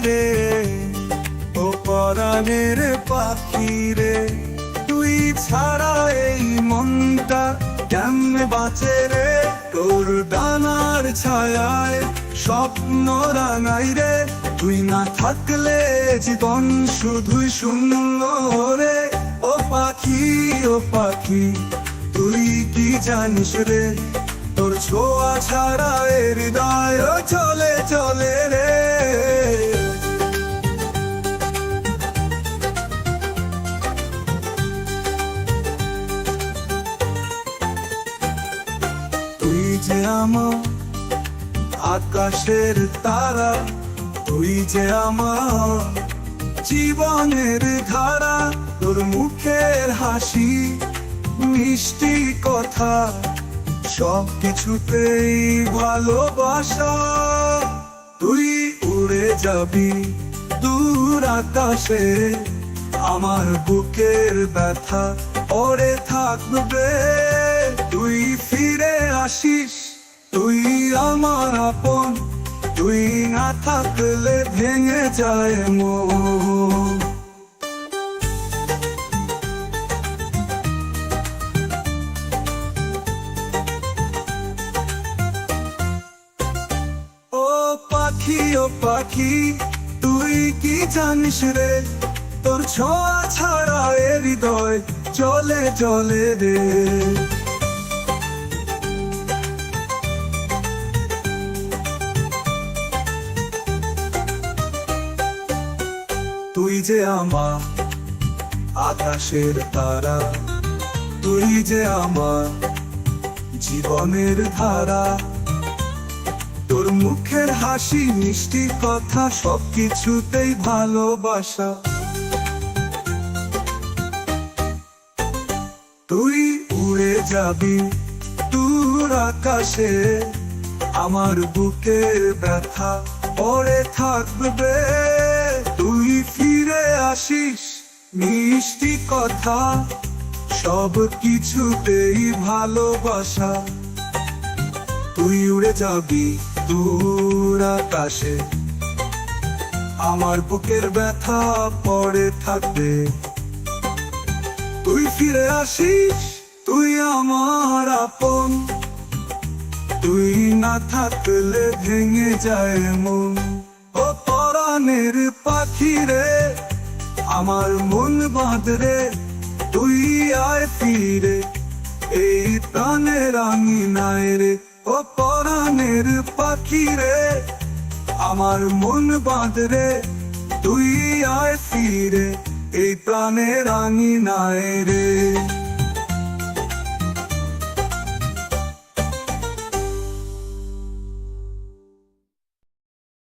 রে, ও পরাণের পাখি রে। তুই ছাড়া এই মনটা কেমনে বাঁচে রে, তোর ডানার ছায়ায় স্বপ্ন রাঙাই রে। তুই না থাকলে জীবন শুধুই শূন্য রে। ও পাখি, ও পাখি, তুই কি জানিস রে, তোর ছোঁয়া ছাড়া এ হৃদয় চলে চলে রে। তুই যে আমার আকাশের তারা, তুই যে আমার জীবনের ধারা। তোর মুখের হাসি, মিষ্টি কথা, সব কিছুতেই ভালোবাসা। তুই উড়ে যাবি দূর আকাশে, আমার বুকের ব্যথা পড়ে থাকবে। তুই ফিরে আসিস, তুই আমার আপন, তুই না থাকলে ভেঙে যায় মন। ও পাখি, ও পাখি, তুই কি জানিস রে, তোর ছোঁয়া ছাড়া এ হৃদয় চলে চলে রে। তুই যে আমার আকাশের তারা, তুই যে আমার জীবনের ধারা। তোর মুখের হাসি, মিষ্টি কথা, সব কিছুতেই ভালোবাসা। তুই উড়ে যাবি দূর আকাশে, আমার বুকের ব্যথা পড়ে থাকবে। তুই ফিরে আসিস, মিষ্টি কথা, সব কিছুতেই ভালোবাসা। তুই উড়ে যাবি দূর আকাশে, আমার বুকের ব্যথা পড়ে থাকবে। তুই ফিরে আসিস, তুই আমার আপন, তুই না থাকলে ভেঙে যায় মন। ও পরাণের পাখি রে, আমার মন বাঁধরে, তুই আয় ফিরে এই প্রাণের আঙিনায় রে। ও পরাণের পাখি রে, আমার মন বাঁধরে, তুই আয় ফিরে এই প্রাণের আঙিনায় রে।